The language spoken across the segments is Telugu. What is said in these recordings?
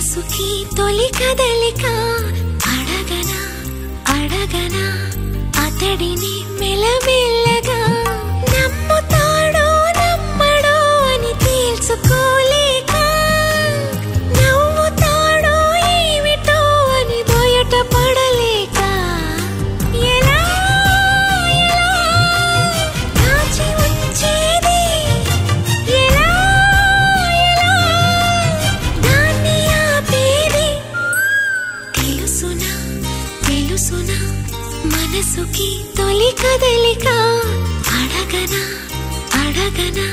మనసుకి తొలి కదలిక అడగనా అడగనా అతడిని మెల్లమెల్లగా నమ్ముతాడో నమ్మడో అని తెలుసుకోలేక నవ్వుతాడో ఏమిటో అని బయట పడలేక ఎలా దాచి ఉంచేది ఎలా దాన్ని ఆపేది తెలుసునా తెలుసునా మనసుకి తొలి కదలిక అడగనా అడగనా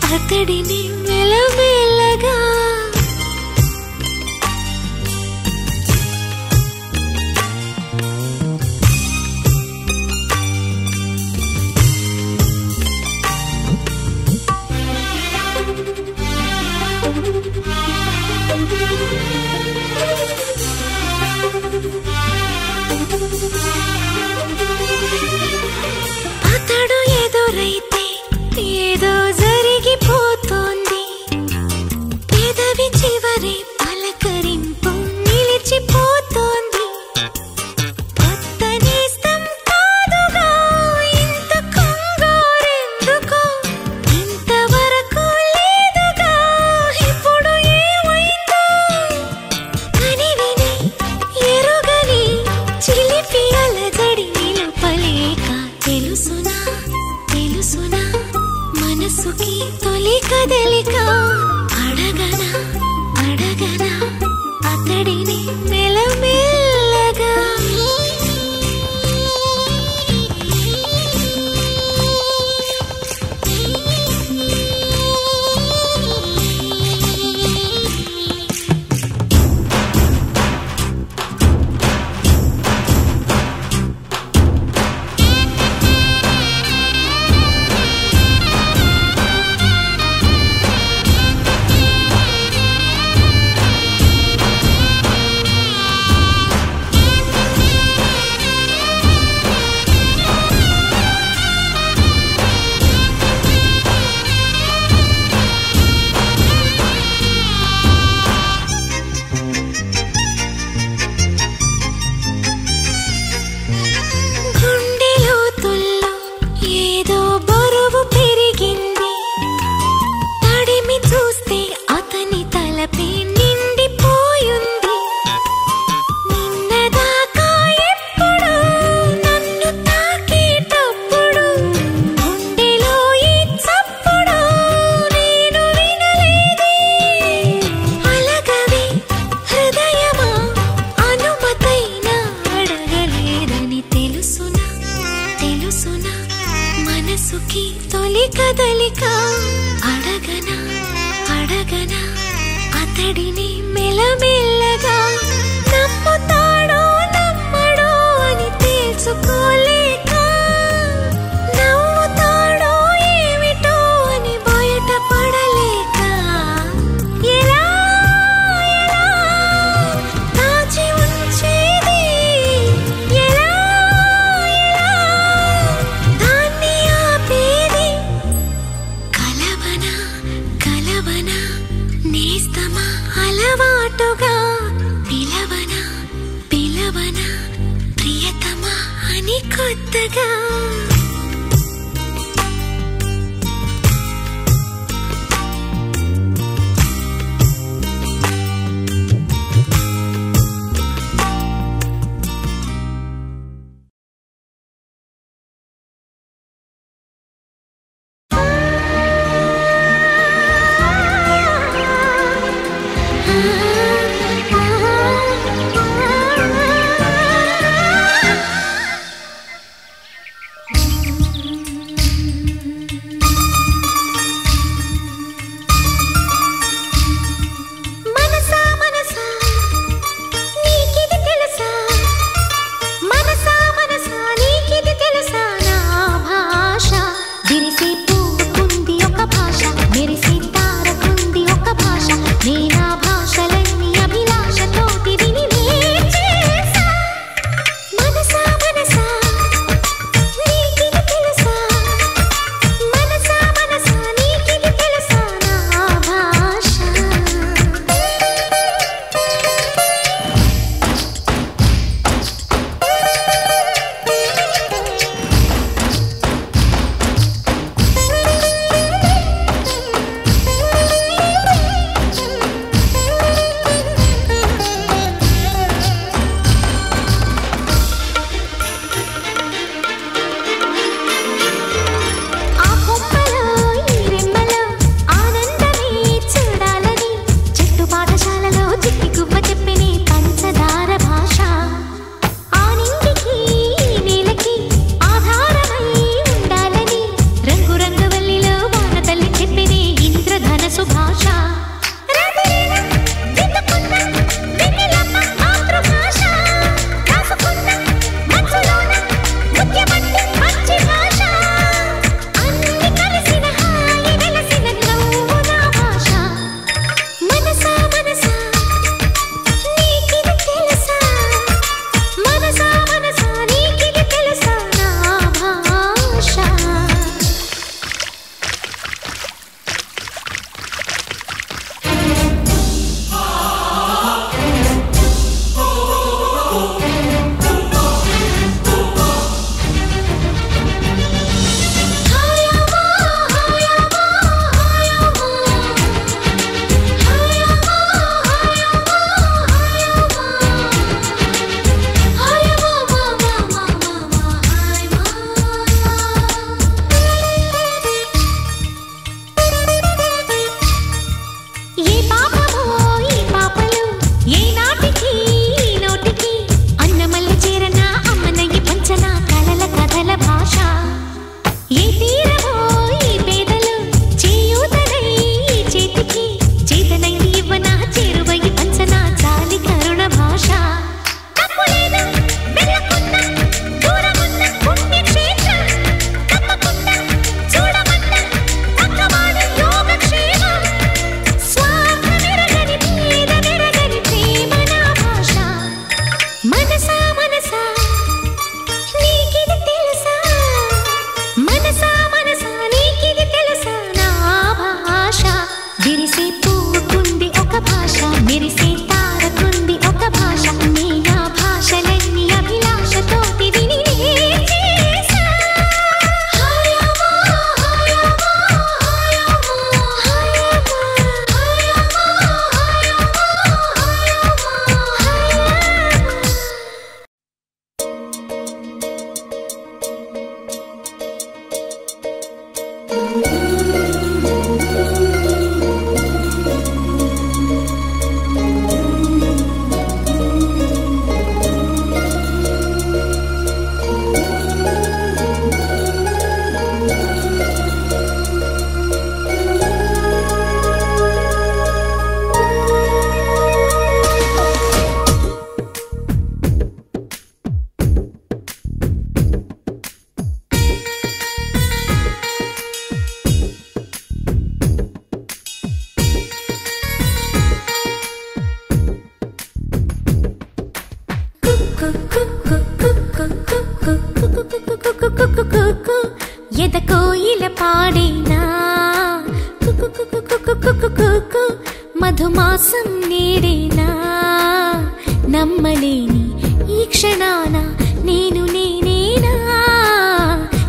అతడిని మెల్లమెల్లగా అతడు ఎదురైతే ఏదో జరిగిపోతోంది పెదవి చివరి పలకరింపు నిలిచిపోతోంది కొత్త నేస్తం కాదుగా ఇంత కంగారెందుకో ఇంతవరకు లేదుగా ఇప్పుడు ఏమైందో కనివిని ఎరుగని చిలిపి అలజడి నిలుపలేక తెలుసునా తెలుసునా మనసుకి తొలి కదలిక అడగనా అడగనా అతడిని మెల్లమెల్లగా గుండెలోతుల్లో ఏదో బరువు పెరిగింది తడిమి చూస్తే అతని తలపై నిండిపోయింది నిన్నదాకా ఎప్పుడు నన్ను తాకేటప్పుడు గుండెలో ఈ చప్పుడు నేను వినలేదే అలగవే హృదయమా అనుమతైనా అడగలేదని తెలుసునా తెలుసునా మనసుకి తొలి కదలిక అడగనా అడగనా అతడిని మెల్లమెల్లగా నమ్ముతాడో నమ్మడో అని తెలుసుకోలేక నవ్వుతాడో ఏమిటో అని బయట పడలేక ఎలా ఎలా దాచి ఉంచేది ఎలా ఎలా దాన్ని ఆపేది కలవనా కలవనా నేస్తమా అలవాటుగా పిలవనా పిలవనా ప్రియతమా అని కొత్తగా ఎద కోయిల పాడేనా మధుమాసం నేడేనా నమ్మలేని ఈ క్షణాన నేను నేనేనా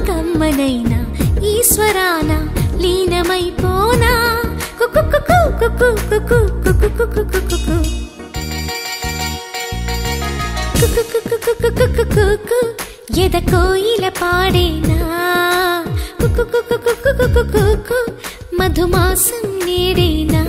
కమ్మనైనా ఈశ్వరాన లీనమైపోనా ఎద కోయిల పాడేనా మధుమాసం నేడేనా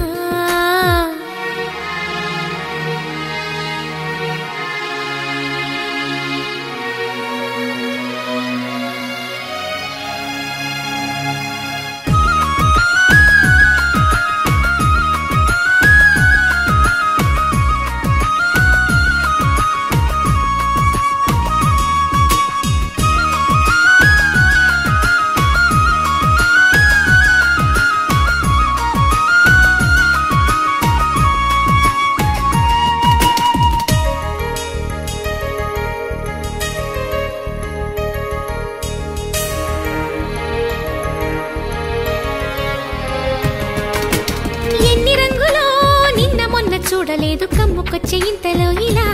చూడలేదు కమ్ముకొచ్చే ఇంతలో ఇలా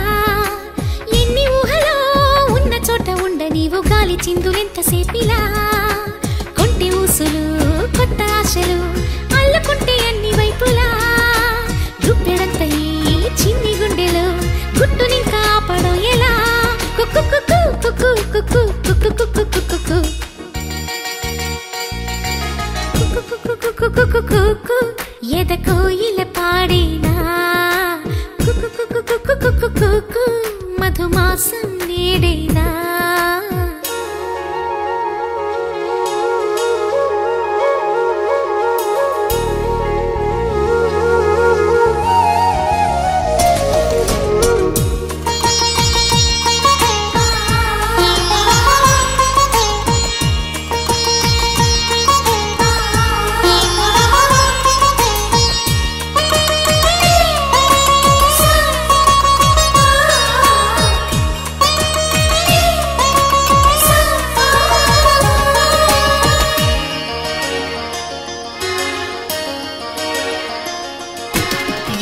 ఎన్ని ఊహలో ఉన్న చోట ఉండ నీవు గాలి చిందులెంతసేపిలా కొంటి ఊసులు కొత్త ఆశలు అల్లుకుంటే అన్ని వైపులా గుప్పెడంత ఈ చిన్ని గుండెలో గుట్టునింకా ఆపడం ఎలా ఎద కోయిల పాడేనా మధుమాసం నేడేనా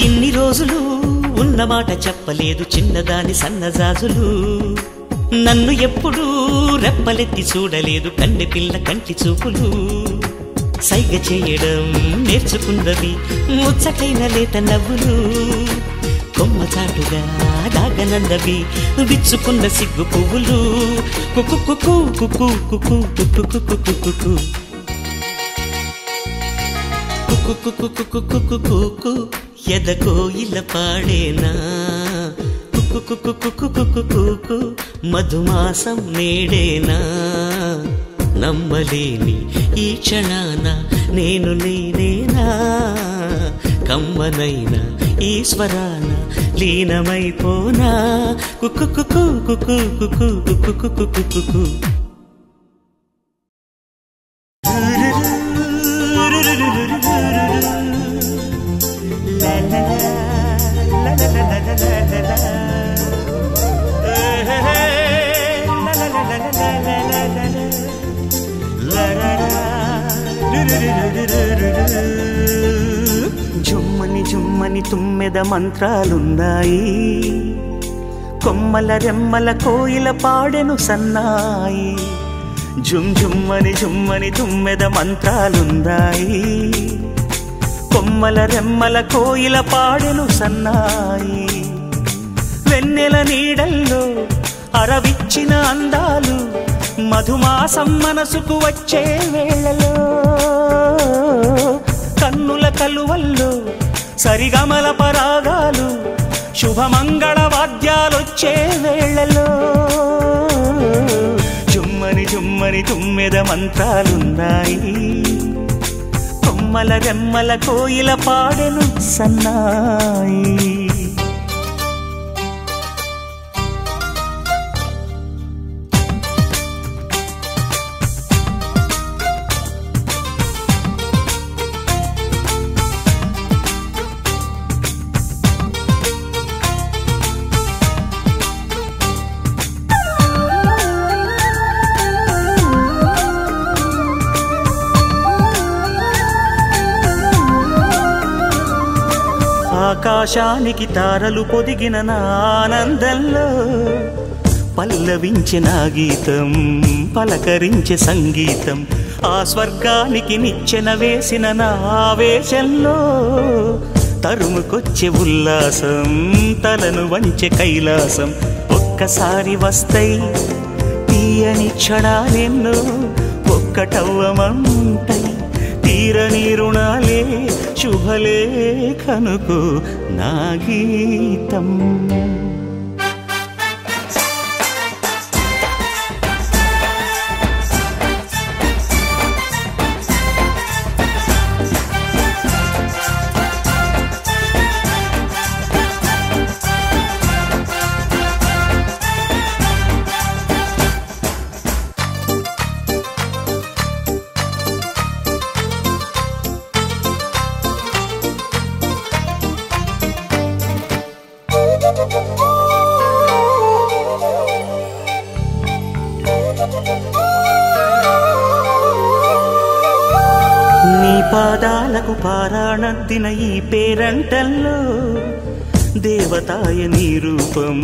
ఇన్ని రోజులు ఉన్నమాట చెప్పలేదు చిన్నదాని సన్నజాజులు నన్ను ఎప్పుడూ రెప్పలెత్తి చూడలేదు కన్నె పిల్ల కంటి చూపులు సైగ చేయడం నేర్చుకున్నది ముచ్చటైన లేత నవ్వులు కొమ్మ చాటుగా దాగనందవి విచ్చుకున్న సిగ్గు పువ్వులు ఎద కోయిల పాడేనా మధుమాసం నేడేనా నమ్మలేని ఈ క్షణాన నేను నేనేనా కమ్మనైనా ఈశ్వరాన లీనమైపోనా జుమ్మని జుమ్మని తుమ్మెద మంత్రాలున్నాయి కొమ్మల రెమ్మల కోయిల పాడెను సన్నాయి జుమ్ జుమ్మని జుమ్మని తుమ్మెద మంత్రాలున్నాయి కొమ్మల రెమ్మల కోయిల పాడెను సన్నాయి వెన్నెల నీడల్లో అరవిచ్చిన అందాలు మధుమాసం మనసుకు వచ్చే వేళలో కన్నుల కలువల్లో సరిగమల పరాగాలు శుభమంగళ వాద్యాలొచ్చే వేళలో జుమ్మని జుమ్మని తుమ్మెద మంత్రాలున్నాయి కొమ్మల రెమ్మల కోయిల పాడెను సన్నాయి ఆకాశానికి తారలు పొదిగిన నా ఆనందంలో పల్లవించే నా గీతం పలకరించే సంగీతం ఆ స్వర్గానికి నిచ్చెన వేసిన నా ఆవేశంలో తరుముకొచ్చే ఉల్లాసం తలను వంచే కైలాసం ఒక్కసారి వస్తాయి తీయని క్షణాలెన్నో ఒక్కటవ్వమంటాయి తీరని రుణాలే శుభలేఖనుకు నా గీతం నీ పాదాలకు పారాణద్దిన ఈ పేరంటల్లో దేవతాయ నీ రూపం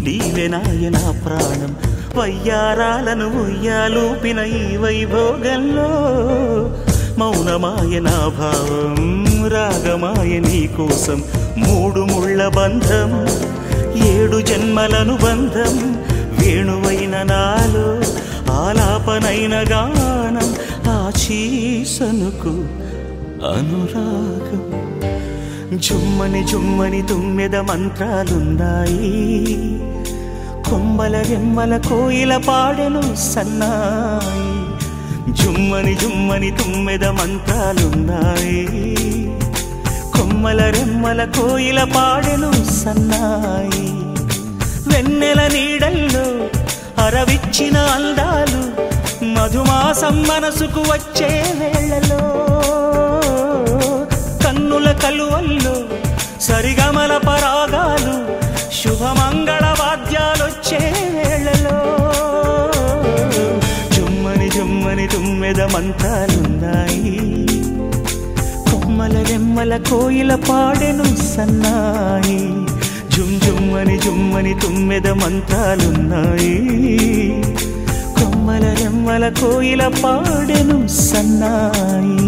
దీవెనాయ నా ప్రాణం వయ్యారాలను ఉయ్యాలూపిన ఈ వైభోగంలో మౌనమాయ నా భావం రాగమాయ నీ కోసం మూడు ముళ్ళ బంధం 7 జన్మలను బంధం వేణువైన నాలో ఆలాపనైన గానం ఆశీసనుకు అనురాగం జుమ్మని జుమ్మని తుమ్మెద మంత్రాలున్నాయి కొమ్మల రెమ్మల కోయిల పాడెను సన్నాయి జుమ్మని జుమ్మని తుమ్మెద మంత్రాలున్నాయి కొమ్మల రెమ్మల కోయిల పాడెను సన్నాయి వెన్నెల నీడల్లో అరవిచ్చిన అందాలు మధుమాసం మనసుకు వచ్చే వేళలో కన్నుల కలువల్లో సరిగమల పరాగాలు శుభమంగళ వాద్యాలొచ్చే వేళలో జుమ్మని జుమ్మని తుమ్మెద మంత్రాలున్నాయి కొమ్మల రెమ్మల కోయిల పాడెను సన్నాయి జుమ్ జుమ్మని జుమ్మని తుమ్మెద మంత్రాలున్నాయి కొమ్మల రెమ్మల కోయిల పాడెను సన్నాయి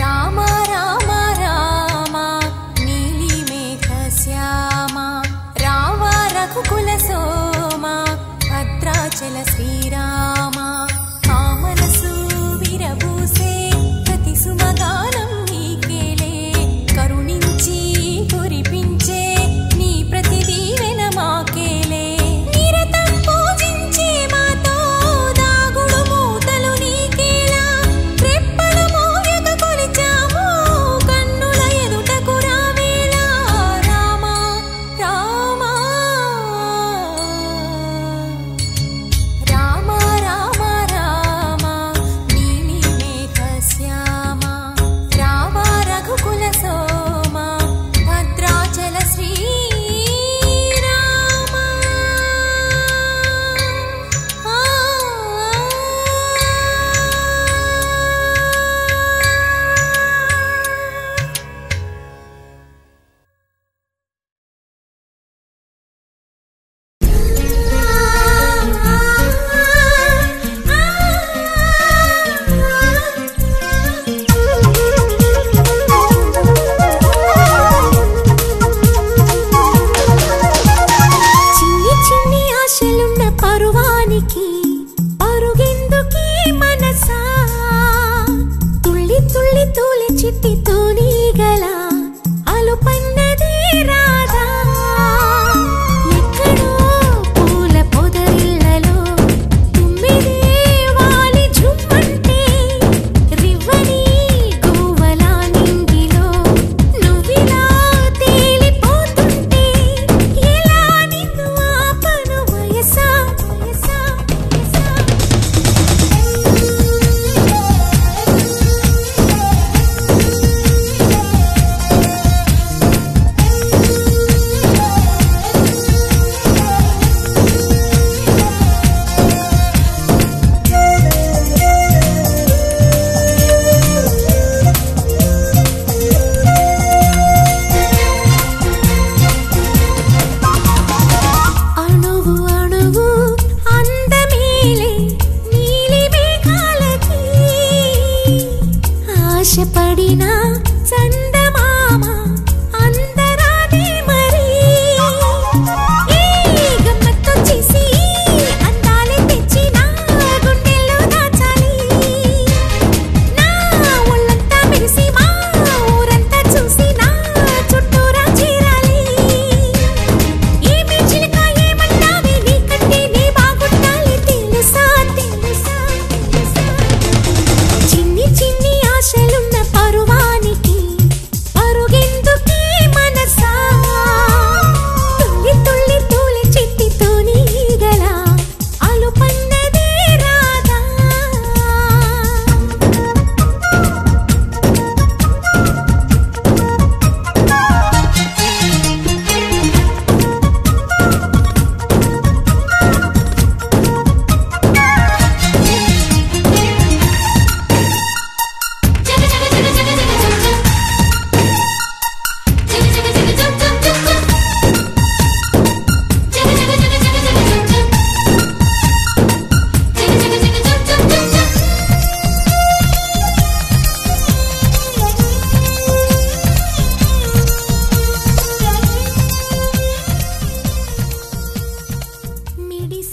రామ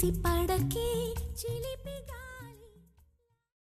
మురిసిపా